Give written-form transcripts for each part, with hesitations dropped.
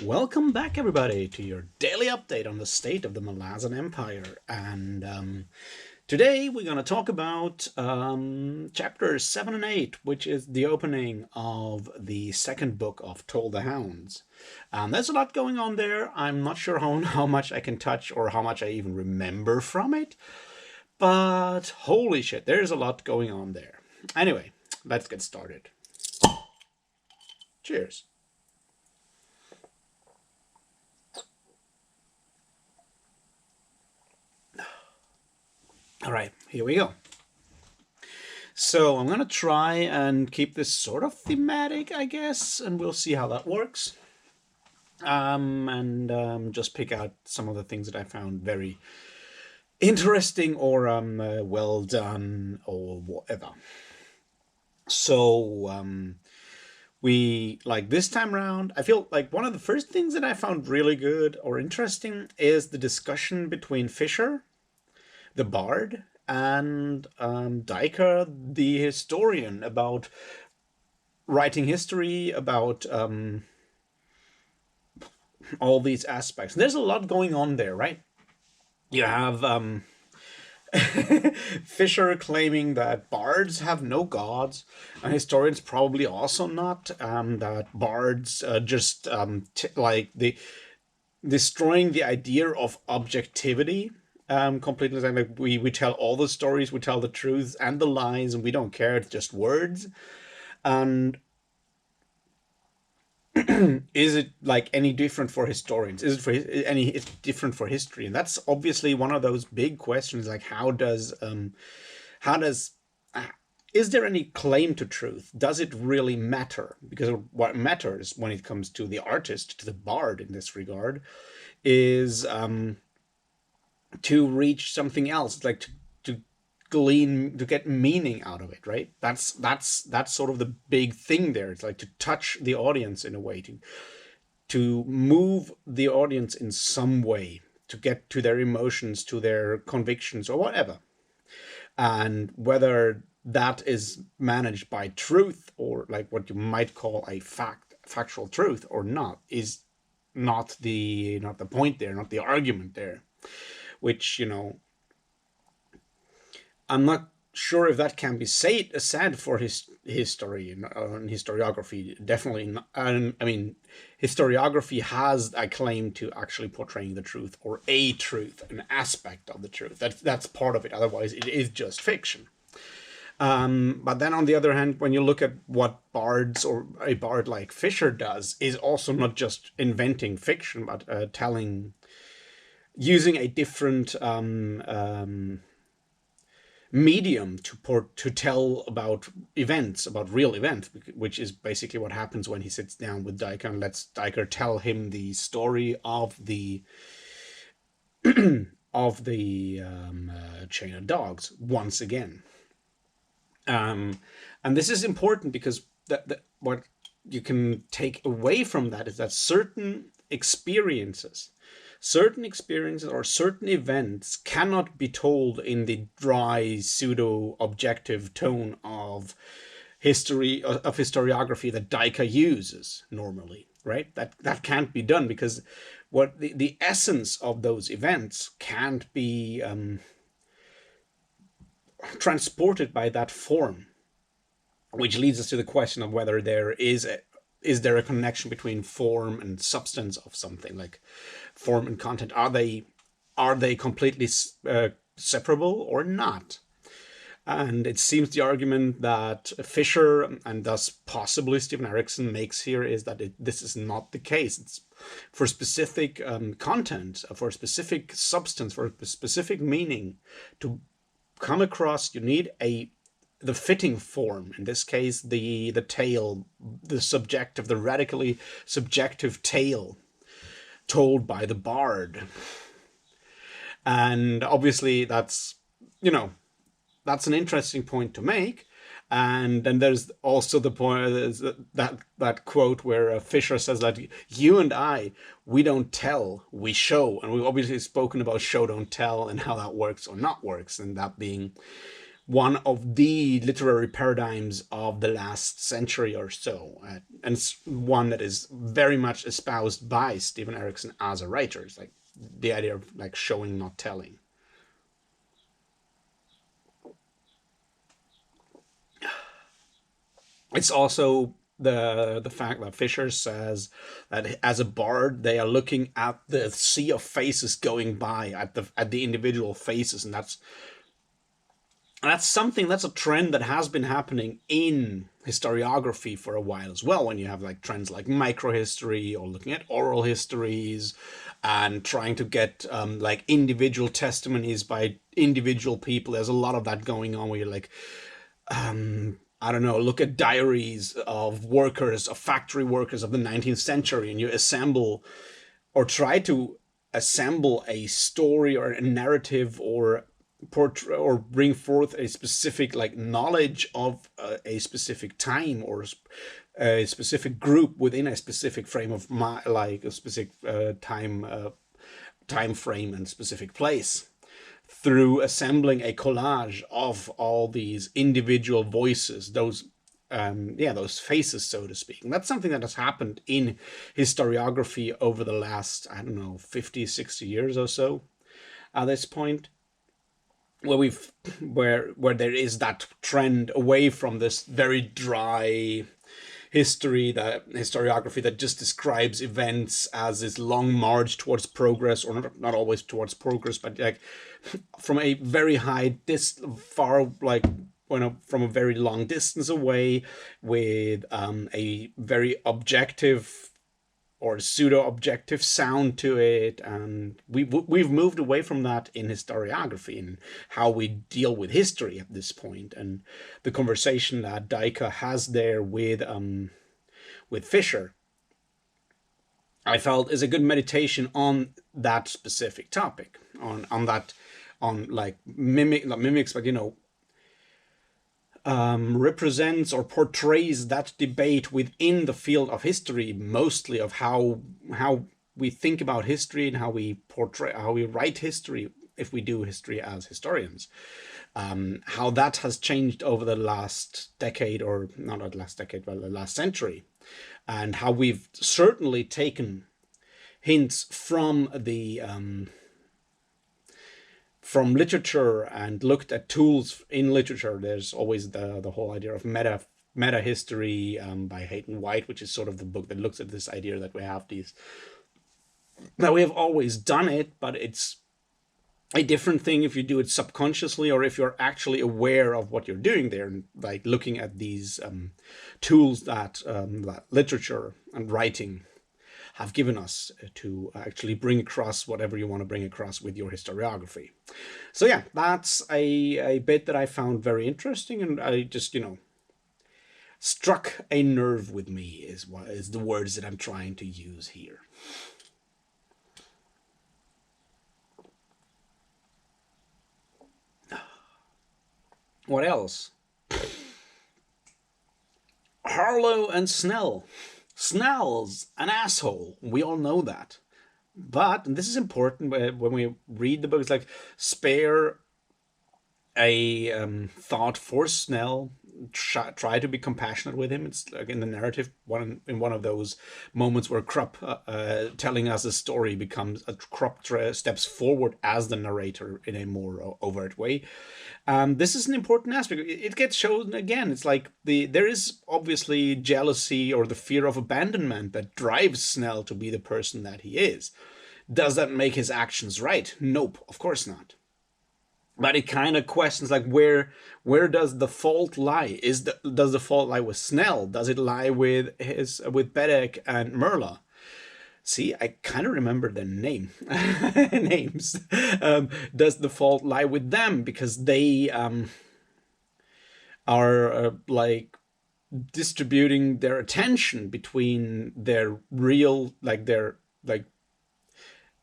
Welcome back, everybody, to your daily update on the state of the Malazan Empire. And today we're going to talk about chapters 7 and 8, which is the opening of the second book of Toll the Hounds. There's a lot going on there. I'm not sure how much I can touch or how much I even remember from it. But holy shit, there's a lot going on there. Anyway, let's get started. Cheers. All right, here we go. So I'm going to try and keep this sort of thematic, I guess, and we'll see how that works. And just pick out some of the things that I found very interesting or well done or whatever. So we, like this time around, I feel like one of the first things that I found really good or interesting is the discussion between Fisher, the bard, and Diker, the historian, about writing history, about all these aspects. There's a lot going on there, right? You have Fisher claiming that bards have no gods, and historians probably also not, that bards just like the destroying the idea of objectivity. Completely like we tell all the stories, we tell the truths and the lies, and we don't care, it's just words. And is it like any different for historians? Is it for any different for history? And that's obviously one of those big questions, like how does is there any claim to truth? Does it really matter? Because what matters when it comes to the artist, to the bard in this regard, is to reach something else, like to glean, to get meaning out of it, right? That's sort of the big thing there. It's like to touch the audience in a way, to move the audience in some way, to get to their emotions, to their convictions or whatever. And whether that is managed by truth, or like what you might call a factual truth or not, is not the point there, not the argument there. Which, you know, I'm not sure if that can be said for history and historiography. Definitely not. I mean, historiography has a claim to actually portraying the truth, or a truth, an aspect of the truth. That's part of it. Otherwise, it is just fiction. But then on the other hand, when you look at what bards, or a bard like Fisher does, is also not just inventing fiction, but using a different medium to tell about events, about real events, which is basically what happens when he sits down with Diker and lets Diker tell him the story of the chain of dogs once again. And this is important because what you can take away from that is that certain experiences or certain events cannot be told in the dry, pseudo-objective tone of historiography that Diker uses normally, right? That can't be done, because what the essence of those events can't be transported by that form, which leads us to the question of whether there is a connection between form and substance of something, like form and content. Are they completely separable or not? And it seems the argument that Fisher, and thus possibly Stephen Erickson, makes here is that this is not the case. It's for specific content, for a specific substance, for a specific meaning to come across, you need the fitting form. In this case, the tale, the radically subjective tale told by the bard. And obviously that's an interesting point to make. And then there's also the point that quote where Fisher says that you and I, we don't tell, we show. And we've obviously spoken about show don't tell and how that works or not works, and that being one of the literary paradigms of the last century or so, and it's one that is very much espoused by Stephen Erickson as a writer. It's like the idea of like showing, not telling. It's also the fact that Fisher says that as a bard, they are looking at the sea of faces going by, at the individual faces, and that's a trend that has been happening in historiography for a while as well. When you have like trends like microhistory or looking at oral histories and trying to get like individual testimonies by individual people, there's a lot of that going on where you're like, I don't know, look at diaries of workers, of factory workers of the 19th century, and you assemble or try to assemble a story or a narrative or portray or bring forth a specific like knowledge of a specific time or a specific group within a specific frame of like a specific time frame and specific place, through assembling a collage of all these individual voices, those faces, so to speak. And that's something that has happened in historiography over the last, I don't know, 50, 60 years or so at this point, where where there is that trend away from this very dry historiography that just describes events as this long march towards progress, or not always towards progress, but like from a very high far, like from a very long distance away, with a very objective or pseudo-objective sound to it. And we've moved away from that in historiography and how we deal with history at this point. And the conversation that Daika has there with Fisher, I felt, is a good meditation on that specific topic, on like not mimics, but represents or portrays that debate within the field of history, mostly of how we think about history and how we write history, if we do history as historians. How that has changed over the last decade, or not the last decade, but the last century, and how we've certainly taken hints from from literature and looked at tools in literature. There's always the whole idea of meta history by Hayden White, which is sort of the book that looks at this idea that we have always done it, but it's a different thing if you do it subconsciously or if you're actually aware of what you're doing there, and like looking at these tools that literature and writing have given us to actually bring across whatever you want to bring across with your historiography. So yeah, that's a bit that I found very interesting, and I just, struck a nerve with me is the words that I'm trying to use here. What else? Harlow and Snell. Snell's an asshole. We all know that. But, and this is important when we read the book, it's like, spare a thought for Snell. Try to be compassionate with him. It's like in the narrative, in one of those moments where Krupp telling us a story becomes Krupp steps forward as the narrator in a more overt way. This is an important aspect. It gets shown again. It's like there is obviously jealousy or the fear of abandonment that drives Snell to be the person that he is. Does that make his actions right? Nope, of course not. But it kind of questions like where does the fault lie? Does the fault lie with Snell? Does it lie with Bedek and Merla? See, I kind of remember their names. Does the fault lie with them because they are like distributing their attention between their real, like their like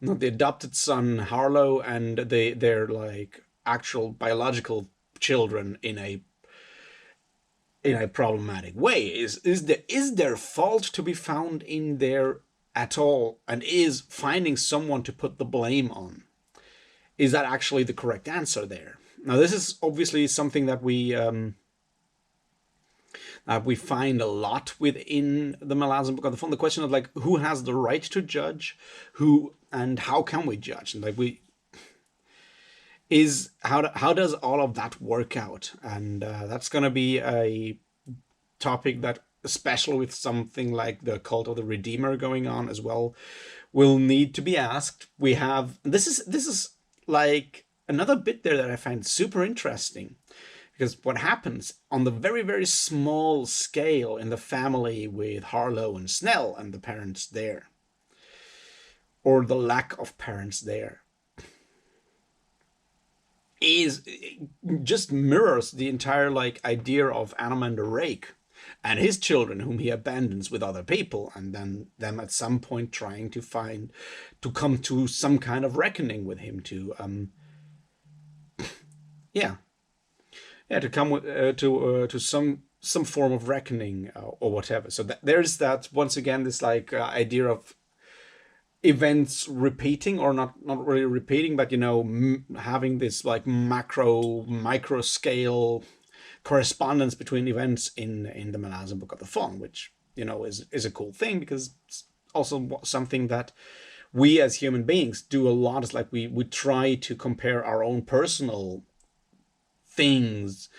not the adopted son Harlow and their like actual biological children in a problematic way? Is there fault to be found in there at all? And is finding someone to put the blame on, is that actually the correct answer there? Now, this is obviously something that we find a lot within the Malazan Book of the Fawn. The question of like who has the right to judge, who and how can we judge, and like we is how does all of that work out, and that's going to be a topic that, especially with something like the cult of the Redeemer going on as well, will need to be asked. We have this is like another bit there that I find super interesting, because what happens on the very, very small scale in the family with Harlow and Snell and the parents there, or the lack of parents there, is just mirrors the entire like idea of Anomander Rake and his children, whom he abandons with other people, and then them at some point trying to come to some kind of reckoning with him, to yeah, to come to some form of reckoning, or whatever. So there's that, once again, this like idea of events repeating, or not really repeating, but having this like micro scale correspondence between events in the Malazan Book of the Fawn, which is a cool thing, because it's also something that we as human beings do a lot. Is like we try to compare our own personal things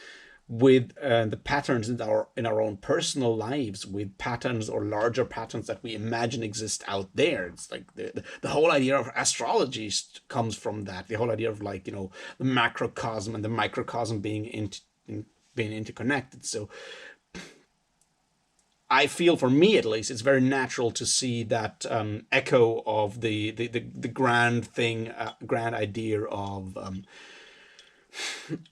with the patterns in our own personal lives, with patterns or larger patterns that we imagine exist out there. It's like the whole idea of astrology comes from that. The whole idea of like the macrocosm and the microcosm being being interconnected. So I feel, for me at least, it's very natural to see that echo of the grand thing, grand idea of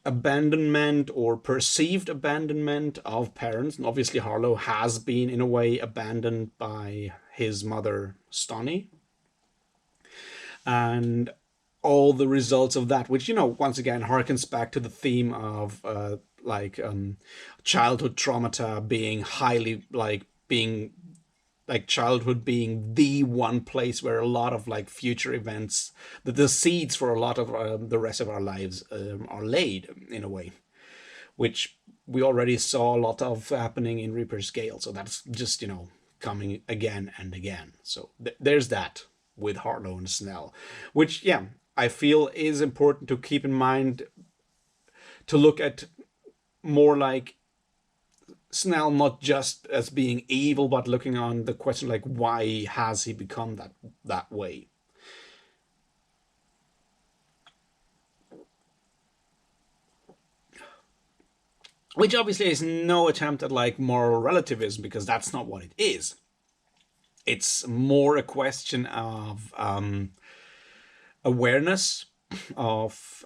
abandonment or perceived abandonment of parents. And obviously Harlow has been in a way abandoned by his mother Stoney, and all the results of that, which once again harkens back to the theme of childhood traumata being highly being childhood being the one place where a lot of like future events, the seeds for a lot of the rest of our lives are laid, in a way, which we already saw a lot of happening in Reaper's Gale. So that's just coming again and again. So there's that with Harlow and Snell, which I feel is important to keep in mind, to look at more like Snell not just as being evil, but looking on the question like, why has he become that way? Which obviously is no attempt at like moral relativism, because that's not what it is. It's more a question of awareness, of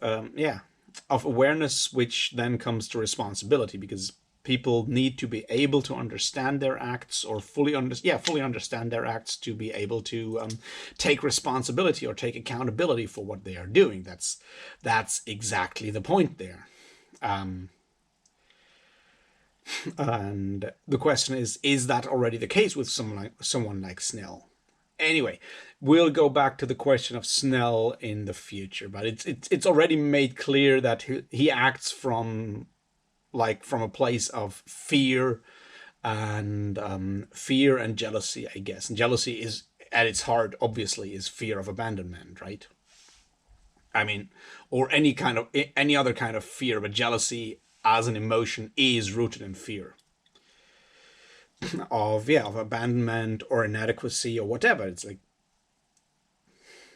of awareness, which then comes to responsibility, because people need to be able to understand their acts, or fully understand their acts, to be able to take responsibility or take accountability for what they are doing. That's exactly the point there. And the question is that already the case with someone like Snell? Anyway, we'll go back to the question of Snell in the future, but it's already made clear that he acts from a place of fear and jealousy, I guess. And jealousy is at its heart, obviously, is fear of abandonment, right? I mean, or any other kind of fear, but jealousy as an emotion is rooted in fear of abandonment or inadequacy or whatever. It's like,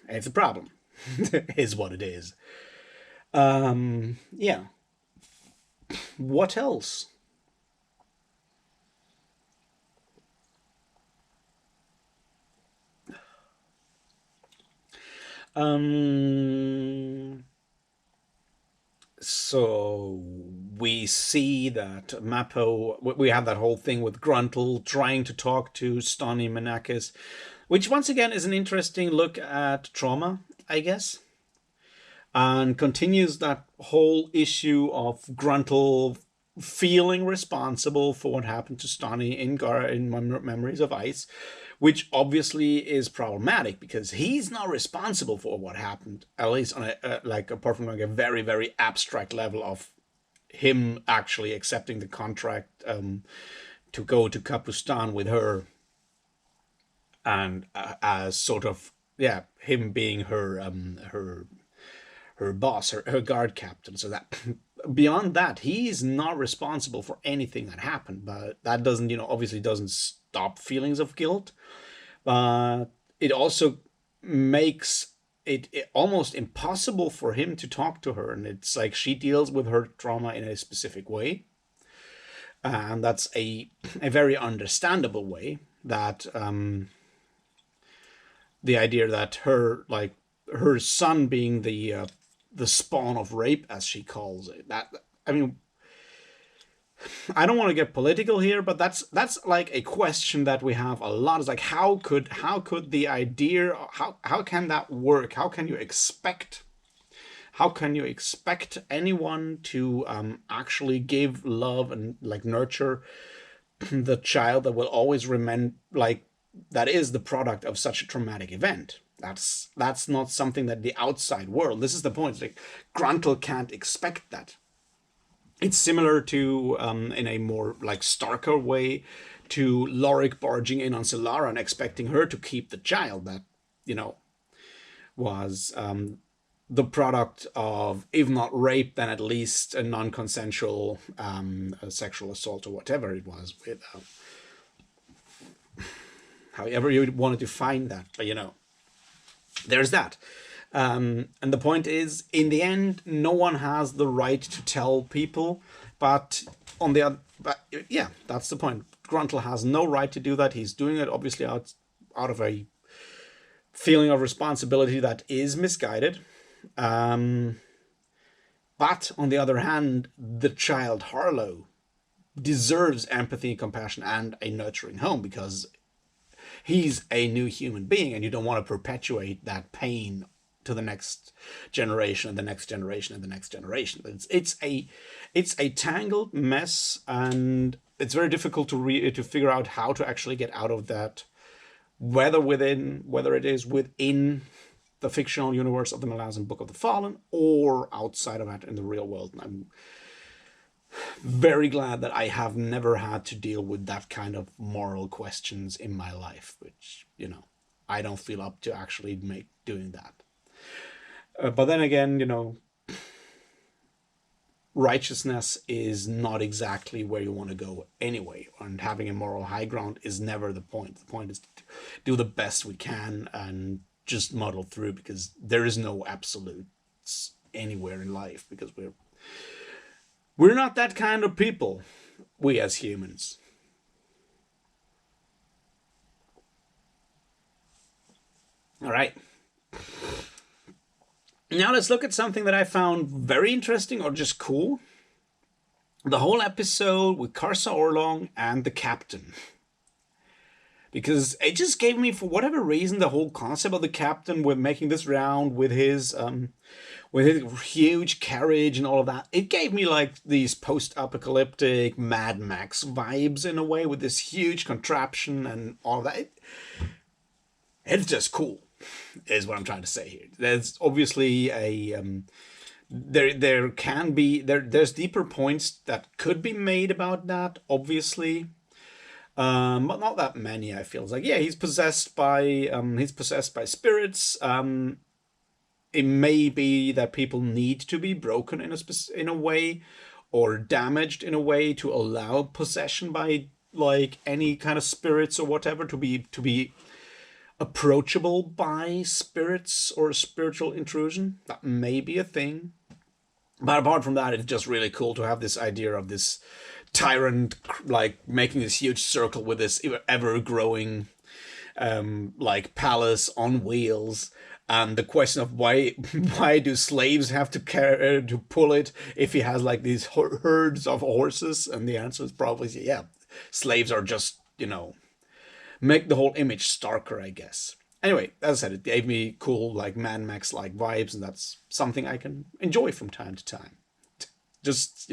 it's a problem. Is what it is. Yeah. What else? So we see that Mappo, we have that whole thing with Gruntle trying to talk to Stani Menakis, which once again is an interesting look at trauma, I guess, and continues that whole issue of Gruntle feeling responsible for what happened to Stani in Memories of Ice, which obviously is problematic because he's not responsible for what happened, at least on like apart from like a very very abstract level of him actually accepting the contract to go to Kapustan with her, and as sort of, yeah, him being her boss, her guard captain. So that beyond that, he's not responsible for anything that happened. But that doesn't, obviously doesn't stop feelings of guilt. But it also makes it almost impossible for him to talk to her, and it's like she deals with her trauma in a specific way, and that's a very understandable way. That the idea that her son being the spawn of rape, as she calls it. That, I mean, I don't want to get political here, but that's like a question that we have a lot. Is like how could the idea, how can that work? How can you expect anyone to actually give love and like nurture the child that will always remain like that is the product of such a traumatic event? That's not something that the outside world. This is the point. Like Gruntle can't expect that. It's similar to, in a more like starker way, to Lorik barging in on Solara and expecting her to keep the child that, was the product of, if not rape, then at least a non-consensual sexual assault or whatever it was. With however you would want to define that, but there's that. And the point is, in the end, no one has the right to tell people. But on the other, but yeah, that's the point. Gruntle has no right to do that. He's doing it obviously out of a feeling of responsibility that is misguided. But on the other hand, the child Harlow deserves empathy and compassion and a nurturing home, because he's a new human being, and you don't want to perpetuate that pain to the next generation and the next generation and the next generation. It's a tangled mess, and it's very difficult to figure out how to actually get out of that, whether it is within the fictional universe of the Malazan Book of the Fallen or outside of it in the real world. And I'm very glad that I have never had to deal with that kind of moral questions in my life, which, I don't feel up to actually doing that. But then again, righteousness is not exactly where you want to go anyway, and having a moral high ground is never the point. The point is to do the best we can and just muddle through, because there is no absolutes anywhere in life, because we're not that kind of people, we as humans. All right. Now let's look at something that I found very interesting, or just cool. The whole episode with Karsa Orlong and the captain. Because it just gave me, for whatever reason, the whole concept of the captain with making this round with his huge carriage and all of that, it gave me like these post-apocalyptic Mad Max vibes in a way, with this huge contraption and all of that. It's just cool, is what I'm trying to say here. There's obviously there's deeper points that could be made about that, obviously. But not that many. I feel like, yeah, he's possessed by spirits. It may be that people need to be broken in a way, or damaged in a way, to allow possession by like any kind of spirits or whatever to be approachable by spirits or spiritual intrusion. That may be a thing. But apart from that, it's just really cool to have this idea of this tyrant like making this huge circle with this ever-growing like palace on wheels. And the question of why do slaves have to pull it if he has like these herds of horses? And the answer is probably, yeah, slaves are just, make the whole image starker, I guess. Anyway, as I said, it gave me cool like Mad Max like vibes, and that's something I can enjoy from time to time. Just,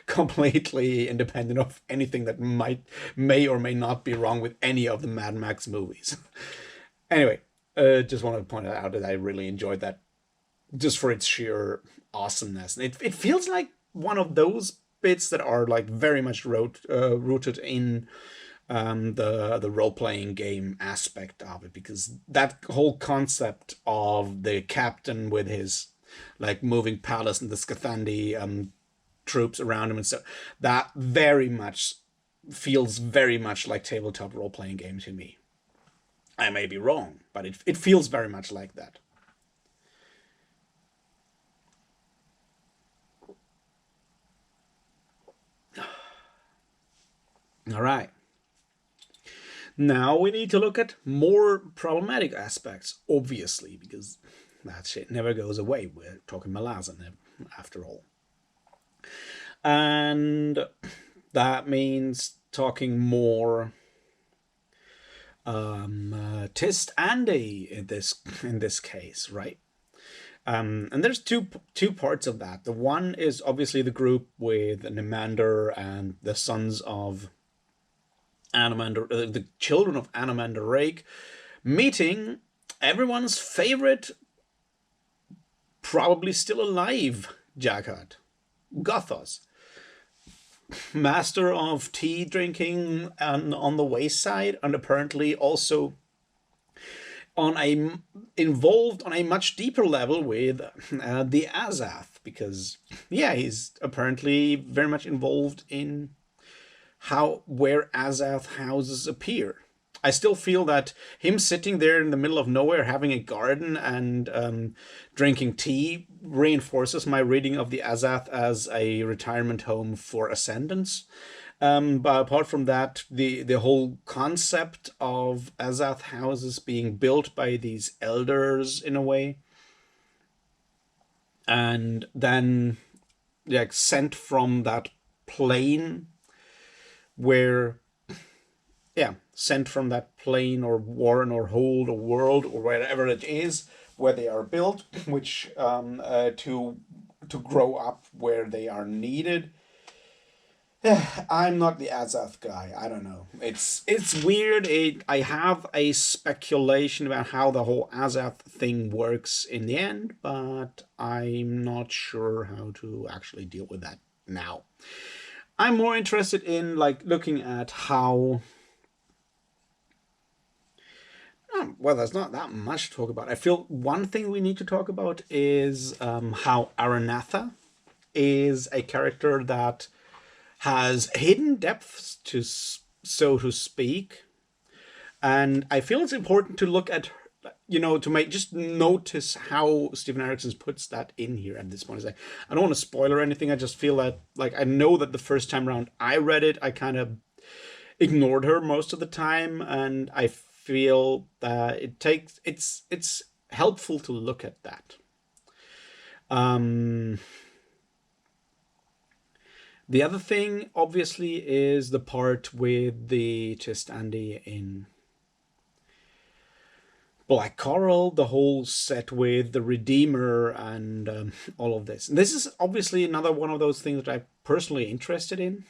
completely independent of anything that may or may not be wrong with any of the Mad Max movies. Anyway, just wanted to point out that I really enjoyed that just for its sheer awesomeness. And it feels like one of those bits that are like very much rooted in the role playing game aspect of it, because that whole concept of the captain with his like moving palace and the Skathandi troops around him and stuff, that very much feels very much like tabletop role playing game to me. I may be wrong, but it feels very much like that. All right. Now we need to look at more problematic aspects, obviously, because that shit never goes away. We're talking Malazan after all. And that means talking more Tist Andy in this case, right? And there's two parts of that. The one is obviously the group with Nimander and the sons of Anomander, the children of Anomander Rake, meeting everyone's favorite, probably still alive, Jaghad, Gothos, master of tea drinking and on the wayside, and apparently also involved on a much deeper level with the Azath, because yeah, he's apparently very much involved in where Azath houses appear. I still feel that him sitting there in the middle of nowhere having a garden and drinking tea reinforces my reading of the Azath as a retirement home for ascendants. But apart from that, the whole concept of Azath houses being built by these elders in a way, and then like sent from that plane where, yeah, sent from that plane or warren or hold or world or wherever it is where they are built, which to grow up where they are needed. I'm not the Azath guy. I don't know. It's weird. I have a speculation about how the whole Azath thing works in the end, but I'm not sure how to actually deal with that now. I'm more interested in like looking at how. Well, there's not that much to talk about. I feel one thing we need to talk about is how Aranatha is a character that has hidden depths, so to speak, and I feel it's important to look at, to just notice how Stephen Erickson puts that in here at this point. It's like, I don't want to spoil or anything. I just feel that, like, I know that the first time around I read it, I kind of ignored her most of the time, and I feel that it's helpful to look at that. The other thing, obviously, is the part with the Tist Andy in Black Coral, the whole set with the Redeemer and all of this. And this is obviously another one of those things that I'm personally interested in.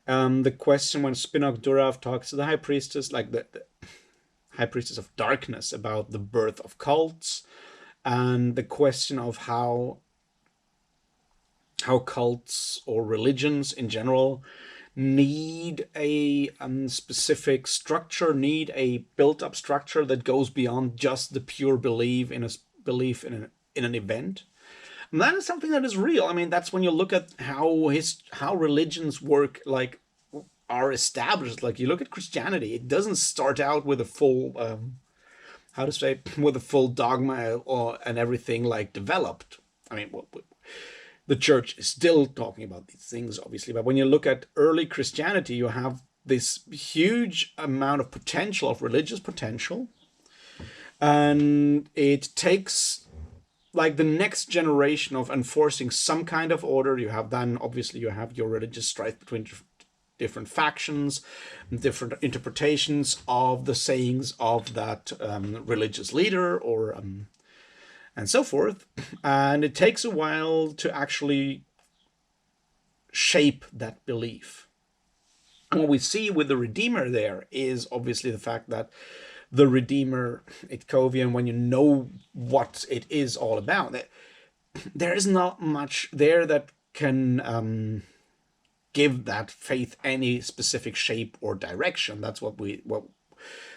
The question when Spinok Durav talks to the High Priestess, like the High Priestess of Darkness, about the birth of cults, and the question of how cults or religions in general need a specific structure, need a built-up structure that goes beyond just the pure belief in an event. And that is something that is real. I mean, that's when you look at how religions work, like, are established. Like, you look at Christianity, it doesn't start out with a full with a full dogma and everything like developed. I mean, the church is still talking about these things, obviously, but when you look at early Christianity, you have this huge amount of potential, of religious potential, and it takes like the next generation of enforcing some kind of order. You have your religious strife between different factions, different interpretations of the sayings of that religious leader, or and so forth. And it takes a while to actually shape that belief. And what we see with the Redeemer there is obviously the fact that the Redeemer, Itkovian, when you know what it is all about, there is not much there that can give that faith any specific shape or direction. That's what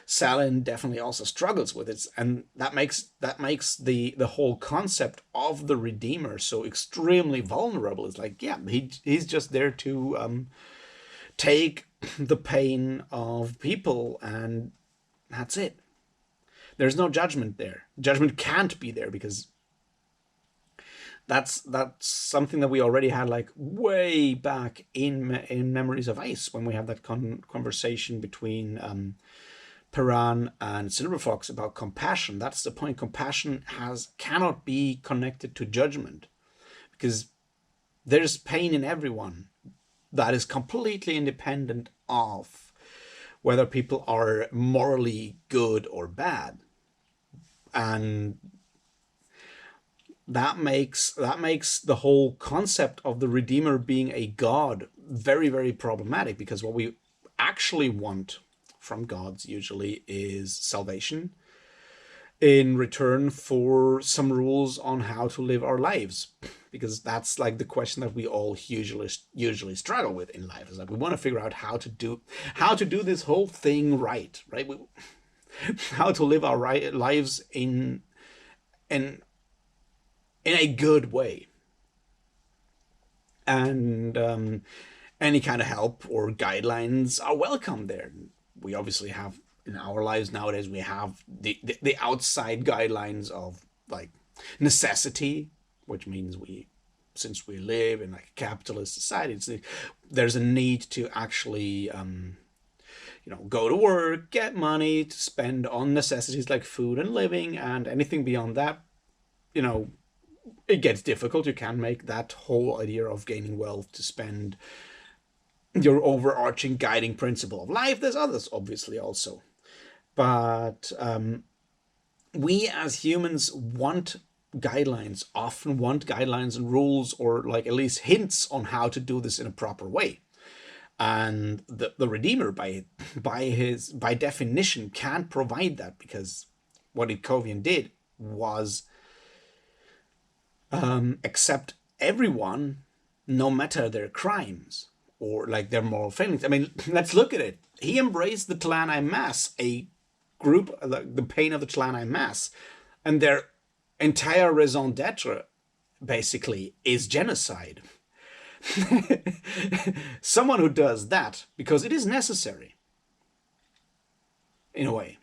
Salin definitely also struggles with. And that makes the whole concept of the Redeemer so extremely vulnerable. It's like, yeah, he's just there to take the pain of people, and that's it. There's no judgment there. Judgment can't be there, because that's something that we already had, like way back in Memories of Ice, when we had that conversation between Piran and Silverfox about compassion. That's the point. Compassion cannot be connected to judgment, because there's pain in everyone that is completely independent of whether people are morally good or bad. And that makes the whole concept of the Redeemer being a god very, very problematic, because what we actually want from gods usually is salvation in return for some rules on how to live our lives, because that's like the question that we all usually struggle with in life. Is like, we want to figure out how to do this whole thing right. How to live our lives in a good way. And any kind of help or guidelines are welcome there. We obviously have, in our lives nowadays, we have the outside guidelines of like necessity, which means since we live in like a capitalist society, there's a need to actually go to work, get money to spend on necessities like food and living, and anything beyond that, it gets difficult. You can't make that whole idea of gaining wealth to spend your overarching guiding principle of life. There's others, obviously, also. But we as humans often want guidelines and rules, or like at least hints on how to do this in a proper way. And the Redeemer, by definition, can't provide that, because what Itkovian did was accept everyone, no matter their crimes or like their moral failings. I mean, let's look at it. He embraced the Tlanai Mass, a group, the pain of the Tlanai Mass, and their entire raison d'etre basically is genocide. Someone who does that because it is necessary, in a way,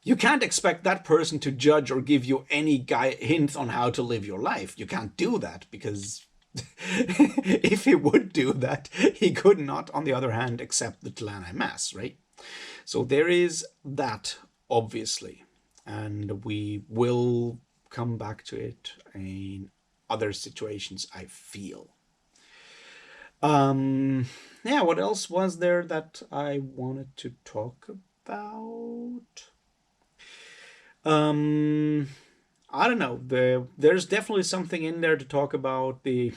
you can't expect that person to judge or give you any hint on how to live your life. You can't do that, because if he would do that, he could not, on the other hand, accept the Tlanai Mass, right? So there is that, obviously, and we will come back to it in other situations, I feel. Yeah, what else was there that I wanted to talk about? I don't know. There's definitely something in there to talk about the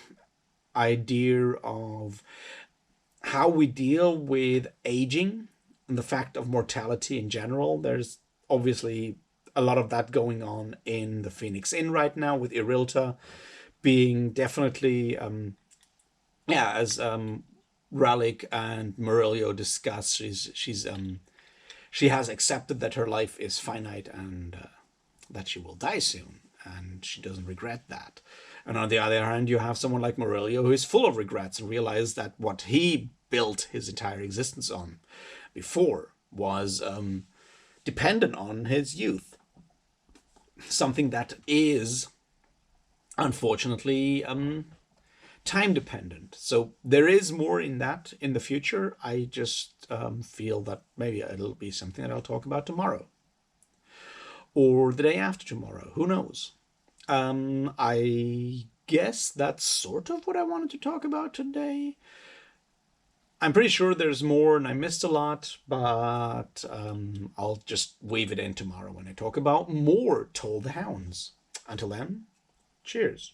idea of how we deal with aging and the fact of mortality in general. There's obviously a lot of that going on in the Phoenix Inn right now, with Irilta being definitely, as Ralik and Murillo discuss, she has accepted that her life is finite, and that she will die soon, and she doesn't regret that. And on the other hand, you have someone like Murillo, who is full of regrets and realizes that what he built his entire existence on before was dependent on his youth. Something that is, unfortunately, time dependent. So there is more in that in the future. I just feel that maybe it'll be something that I'll talk about tomorrow, or the day after tomorrow. Who knows? I guess that's sort of what I wanted to talk about today. I'm pretty sure there's more and I missed a lot, but I'll just weave it in tomorrow when I talk about more Toll the Hounds. Until then, cheers.